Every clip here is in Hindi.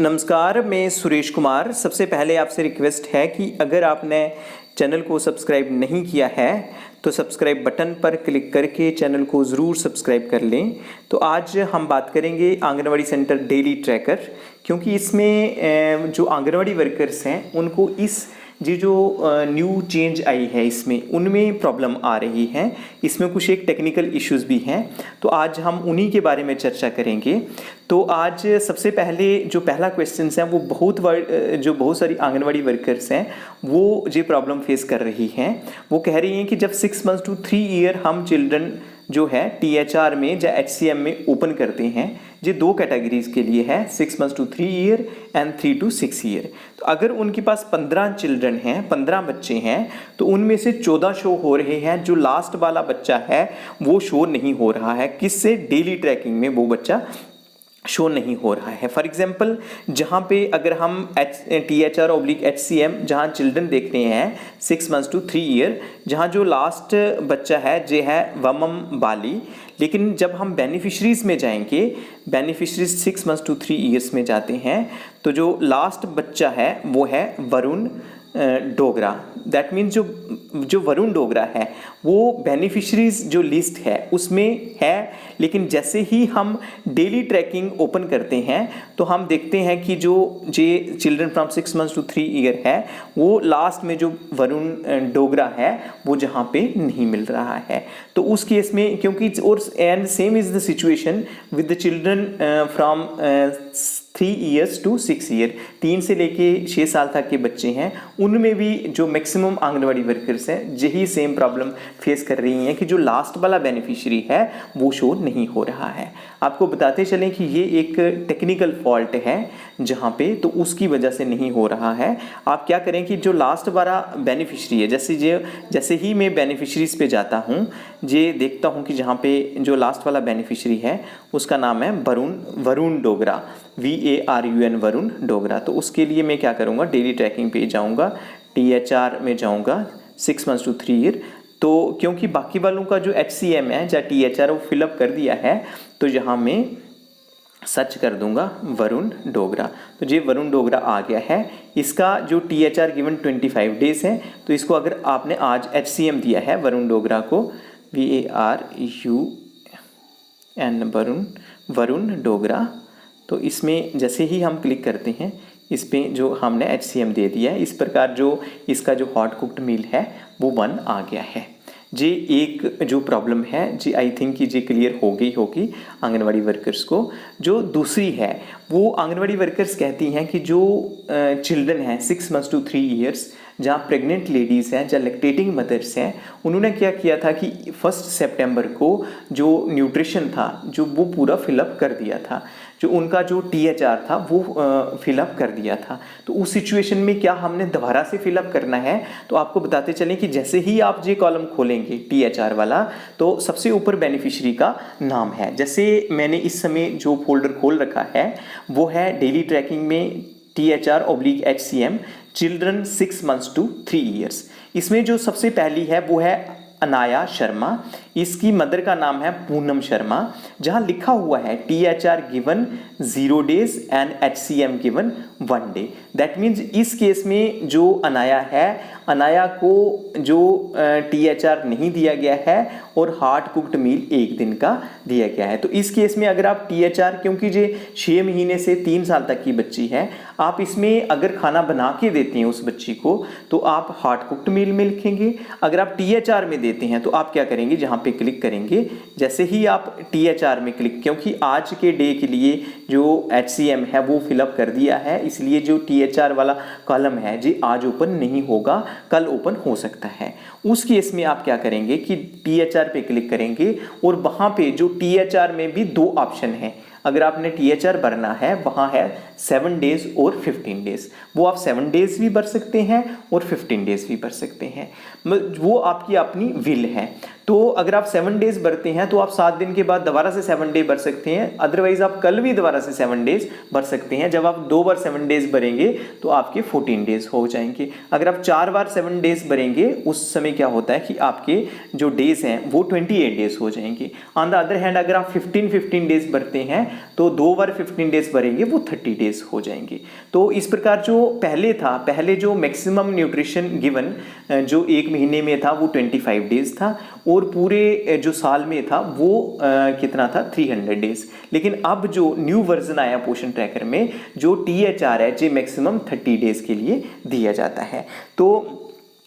नमस्कार, मैं सुरेश कुमार। सबसे पहले आपसे रिक्वेस्ट है कि अगर आपने चैनल को सब्सक्राइब नहीं किया है तो सब्सक्राइब बटन पर क्लिक करके चैनल को ज़रूर सब्सक्राइब कर लें। तो आज हम बात करेंगे आंगनवाड़ी सेंटर डेली ट्रैकर, क्योंकि इसमें जो आंगनवाड़ी वर्कर्स हैं उनको ये जो न्यू चेंज आई है इसमें उनमें प्रॉब्लम आ रही है। इसमें कुछ एक टेक्निकल इश्यूज भी हैं, तो आज हम उन्हीं के बारे में चर्चा करेंगे। तो आज सबसे पहले जो पहला क्वेश्चन है वो बहुत सारी आंगनवाड़ी वर्कर्स हैं वो ये प्रॉब्लम फेस कर रही हैं। वो कह रही हैं कि जब 6 मंथ्स टू 3 ईयर हम चिल्ड्रन जो है THR में या HCM में ओपन करते हैं, ये दो कैटेगरीज के लिए है, 6 months to 3 year and 3 to 6 year. तो अगर उनके पास 15 चिल्ड्रन हैं, 15 बच्चे हैं, तो उनमें से 14 शो हो रहे हैं। जो लास्ट वाला बच्चा है वो शो नहीं हो रहा है। किससे? डेली ट्रैकिंग में वो बच्चा शो नहीं हो रहा है। फॉर एग्जाम्पल, जहाँ पे अगर हम THR/HCM जहाँ चिल्ड्रन देख रहे हैं 6 मंथ्स टू 3 ईयर, जहाँ जो लास्ट बच्चा है जो है वमम बाली, लेकिन जब हम बेनिफिशरीज में जाएंगे, बेनिफिशरीज 6 मंथ्स टू 3 ईयर्स में जाते हैं, तो जो लास्ट बच्चा है वो है वरुण डोगरा। दैट मीन्स जो वरुण डोगरा है वो बेनिफिशरीज जो लिस्ट है उसमें है, लेकिन जैसे ही हम डेली ट्रैकिंग ओपन करते हैं तो हम देखते हैं कि जो children from 6 months to 3 year है वो लास्ट में जो वरुण डोगरा है वो जहाँ पे नहीं मिल रहा है। तो उस केस में, क्योंकि और and same is the situation with the children from 3 years to 6 year, 3 से लेके 6 साल तक के बच्चे हैं, उनमें भी जो मैक्सिमम आंगनवाड़ी वर्कर्स हैं यही सेम प्रॉब्लम फेस कर रही हैं कि जो लास्ट वाला बेनिफिशियरी है वो शो नहीं हो रहा है। आपको बताते चलें कि ये एक टेक्निकल फॉल्ट है जहाँ पे, तो उसकी वजह से नहीं हो रहा है। आप क्या करें कि जो लास्ट वाला बेनिफिशियरी है, जैसे ही मैं बेनिफिशरीज पे जाता हूँ, ये देखता हूँ कि जहाँ पे जो लास्ट वाला बेनिफिशियरी है उसका नाम है वरुण डोगरा, VARUN वरुण डोगरा। तो उसके लिए मैं क्या करूँगा, डेली ट्रैकिंग पे जाऊँगा, THR में जाऊँगा 6 मंथ्स टू 3 ईयर। तो क्योंकि बाकी वालों का जो HCM है या THR वो फिलअप कर दिया है, तो यहाँ मैं सर्च कर दूंगा वरुण डोगरा। तो ये वरुण डोगरा आ गया है। इसका जो THR गिवन 25 डेज है, तो इसको अगर आपने आज HCM दिया है वरुण डोगरा को, VARUN वरुण डोगरा, तो इसमें जैसे ही हम क्लिक करते हैं इस पे जो हमने HCM दे दिया है, इस प्रकार जो इसका जो हॉट कुक्ड मील है वो 1 आ गया है। जी एक जो प्रॉब्लम है जी आई थिंक कि जी क्लियर हो गई होगी आंगनवाड़ी वर्कर्स को। जो दूसरी है वो आंगनवाड़ी वर्कर्स कहती हैं कि जो चिल्ड्रन हैं 6 मंथ्स टू 3 ईयर्स, जहाँ प्रेग्नेंट लेडीज़ हैं, जहाँ लैक्टेटिंग मदर्स हैं, उन्होंने क्या किया था कि 1 सितंबर को जो न्यूट्रिशन था जो वो पूरा फिलअप कर दिया था, जो उनका जो THR था वो फिलअप कर दिया था। तो उस सिचुएशन में क्या हमने दोबारा से फिलअप करना है, तो आपको बताते चलें कि जैसे ही आप ये कॉलम खोलेंगे THR वाला, तो सबसे ऊपर बेनिफिशियरी का नाम है। जैसे मैंने इस समय जो फोल्डर खोल रखा है वो है डेली ट्रैकिंग में THR/HCM children 6 months to 3 years. इसमें जो सबसे पहली है वो है अनाया शर्मा, इसकी मदर का नाम है पूनम शर्मा, जहां लिखा हुआ है THR given 0 days and HCM given 1 day. That means इस केस में जो अनाया है, अनाया को जो THR नहीं दिया गया है और हार्ड कुक्ड मील 1 दिन का दिया गया है। तो इस केस में अगर आप THR, क्योंकि ये 6 महीने से 3 साल तक की बच्ची है, आप इसमें अगर खाना बना के देते हैं उस बच्ची को तो आप हार्ड कुक्ड मील में लिखेंगे। अगर आप THR में देते हैं तो आप क्या करेंगे, जहाँ पे क्लिक करेंगे, जैसे ही आप THR में क्लिक, क्योंकि आज के डे के लिए जो HCM है वो फिलअप कर दिया है, इसलिए जो THR वाला कॉलम है जी आज ओपन नहीं होगा, कल ओपन हो सकता है। उस केस में आप क्या करेंगे कि THR पे क्लिक करेंगे और वहाँ पे जो THR में भी 2 ऑप्शन हैं। अगर आपने THR भरना है वहाँ है 7 डेज और 15 डेज, वो आप 7 डेज भी भर सकते हैं और 15 डेज भी भर सकते हैं, वो आपकी अपनी विल है। तो अगर आप 7 डेज भरते हैं तो आप 7 दिन के बाद दोबारा से 7 डे भर सकते हैं, अदरवाइज आप कल भी दोबारा से 7 डेज भर सकते हैं। जब आप 2 बार 7 डेज भरेंगे तो आपके 14 डेज हो जाएंगे। अगर आप 4 बार 7 डेज भरेंगे उस समय क्या होता है कि आपके जो डेज हैं वो 28 डेज हो जाएंगे। ऑन द अदर हैंड अगर आप 15 डेज भरते हैं तो 2 बार 15 डेज भरेंगे वो 30 डेज हो जाएंगे। तो इस प्रकार जो पहले जो मैक्सिमम न्यूट्रिशन गिवन जो एक महीने में था वो 25 डेज था और पूरे जो साल में था वो कितना था 300 डेज। लेकिन अब जो न्यू वर्जन आया पोषण ट्रैकर में जो THR है जो मैक्सिमम 30 डेज के लिए दिया जाता है। तो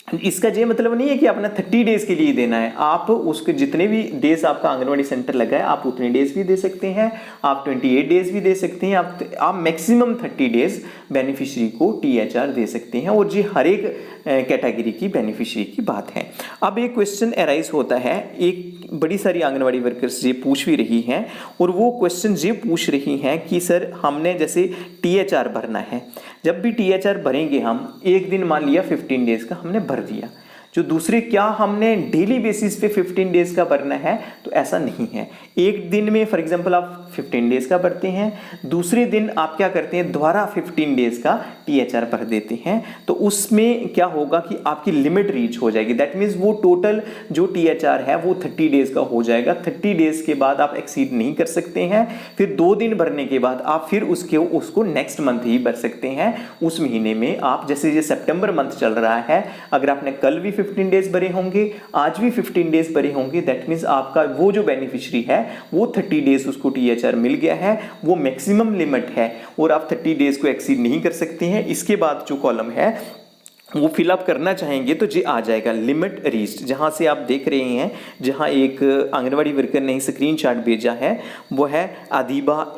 इसका ये मतलब नहीं है कि आपने 30 डेज के लिए देना है, आप उसके जितने भी डेज आपका आंगनवाड़ी सेंटर लगा है आप उतने डेज भी दे सकते हैं, आप 28 डेज भी दे सकते हैं, आप मैक्सिमम 30 डेज बेनिफिशियरी को THR दे सकते हैं। और ये हर एक कैटेगरी की बेनिफिशियरी की बात है। अब एक क्वेश्चन अराइज होता है, एक बड़ी सारी आंगनवाड़ी वर्कर्स ये पूछ भी रही हैं और वो क्वेश्चन ये पूछ रही हैं कि सर हमने जैसे THR भरना है, जब भी THR भरेंगे हम एक दिन मान लिया 15 डेज का हमने भर दिया, जो दूसरे क्या हमने डेली बेसिस पे 15 डेज का भरना है, तो ऐसा नहीं है। एक दिन में फॉर एग्जांपल आप 15 डेज का भरते हैं, दूसरे दिन आप क्या करते हैं दोबारा 15 डेज का THR भर देते हैं, तो उसमें क्या होगा कि आपकी लिमिट रीच हो जाएगी। दैट मीन्स वो टोटल जो THR है वो 30 डेज का हो जाएगा। 30 डेज के बाद आप एक्सीड नहीं कर सकते हैं, फिर 2 दिन भरने के बाद आप फिर उसको नेक्स्ट मंथ ही भर सकते हैं। उस महीने में आप जैसे ये सितंबर मंथ चल रहा है, अगर आपने कल भी 15 डेज भरे होंगे, आज भी 15 डेज भरे होंगे, दैट मीन्स आपका वो जो बेनिफिशियरी है वो 30 डेज उसको THR मिल गया है, वो मैक्सिमम लिमिट है और आप 30 डेज को एक्सीड नहीं कर सकते हैं। इसके बाद जो कॉलम है वो फिलअप करना चाहेंगे तो जी आ जाएगा लिमिट रीच्ड, जहाँ से आप देख रहे हैं, जहाँ एक आंगनवाड़ी वर्कर ने स्क्रीनशॉट भेजा है वो है आदिबा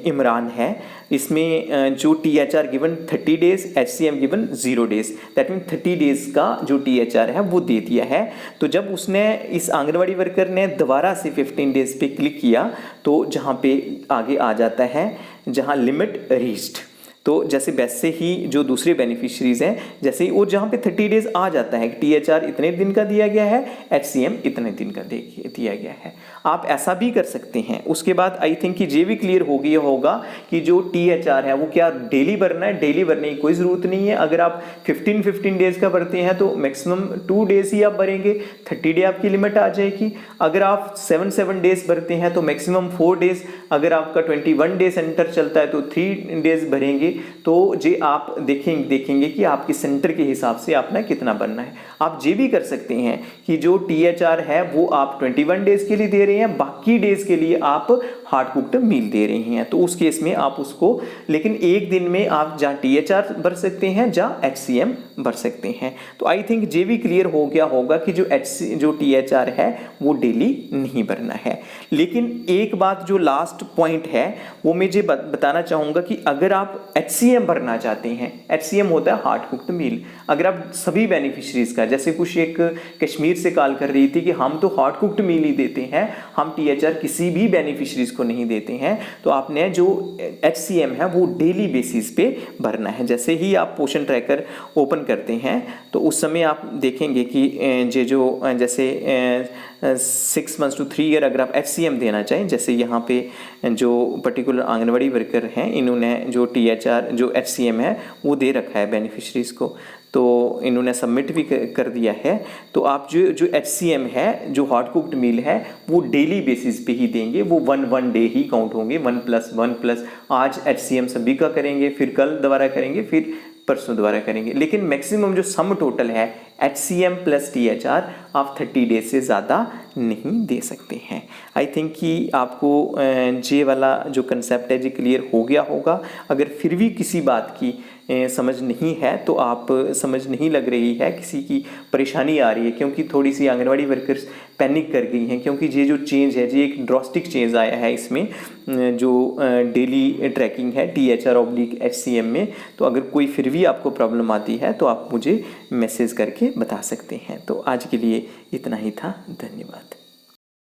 इमरान है। इसमें जो THR given 30 days, HCM given 0 days, that mean 30 days का जो THR है वो दे दिया है। तो जब उसने इस आंगनवाड़ी वर्कर ने दोबारा से 15 डेज पे क्लिक किया तो जहाँ पे आगे आ जाता है जहाँ लिमिट रीच्ड, तो जैसे वैसे ही जो दूसरे बेनिफिशरीज हैं जैसे ही, और जहाँ पे 30 डेज आ जाता है THR इतने दिन का दिया गया है, HCM इतने दिन का दिया गया है, आप ऐसा भी कर सकते हैं। उसके बाद आई थिंक कि ये भी क्लियर हो गया होगा कि जो THR है वो क्या डेली भरना है, डेली भरने की कोई ज़रूरत नहीं है। अगर आप 15 डेज का भरते हैं तो मैक्सिमम 2 डेज ही आप भरेंगे, 30 डे आपकी लिमिट आ जाएगी। अगर आप 7 डेज भरते हैं तो मैक्सिमम 4 डेज, अगर आपका 21 डे सेंटर चलता है तो 3 डेज भरेंगे। तो जे आप देखेंगे कि आपके सेंटर के हिसाब से आपने कितना बनना है। आप ये भी कर सकते हैं कि जो THR है वो आप 21 डेज के लिए दे रहे हैं, बाकी डेज के लिए आप हार्ड कुक्ड मील दे रहे हैं, तो उस केस में आप उसको, लेकिन एक दिन में आप जहाँ THR भर सकते हैं जहाँ HCM भर सकते हैं। तो आई थिंक ये भी क्लियर हो गया होगा कि जो THR है वो डेली नहीं भरना है। लेकिन एक बात जो लास्ट पॉइंट है वो मैं ये बताना चाहूँगा कि अगर आप HCM भरना चाहते हैं, HCM होता है हार्ड कुक्ड मील, अगर आप सभी बेनिफिशरीज का, जैसे कुछ एक कश्मीर से कॉल कर रही थी कि हम तो हार्ड कुक्ड मील ही देते हैं, हम THR किसी भी बेनिफिशरीज को नहीं देते हैं, तो आपने जो HCM है वो डेली बेसिस पे भरना है। जैसे ही आप पोषण ट्रैकर ओपन करते हैं तो उस समय आप देखेंगे कि ये जो जैसे 6 months to 3 year अगर आप HCM देना चाहें, जैसे यहाँ पे जो पर्टिकुलर आंगनवाड़ी वर्कर हैं इन्होंने जो THR जो HCM है वो दे रखा है बेनिफिशरीज को, तो इन्होंने सबमिट भी कर दिया है। तो आप जो HCM है जो हार्ड कुक्ड मील है वो डेली बेसिस पे ही देंगे, वो 1 डे ही काउंट होंगे, 1+1+, आज HCM सभी का करेंगे, फिर कल दोबारा करेंगे, फिर परसों दोबारा करेंगे। लेकिन मैक्सिमम जो सम टोटल है HCM प्लस THR आप 30 डेज से ज़्यादा नहीं दे सकते हैं। आई थिंक कि आपको ये वाला जो कंसेप्ट है जी क्लियर हो गया होगा। अगर फिर भी किसी बात की समझ नहीं है तो आप समझ नहीं लग रही है, किसी की परेशानी आ रही है, क्योंकि थोड़ी सी आंगनवाड़ी वर्कर्स पैनिक कर गई हैं, क्योंकि ये जो चेंज है ये एक ड्रास्टिक चेंज आया है इसमें जो डेली ट्रैकिंग है THR/HCM में। तो अगर कोई फिर भी आपको प्रॉब्लम आती है तो आप मुझे मैसेज करके बता सकते हैं। तो आज के लिए इतना ही था, धन्यवाद।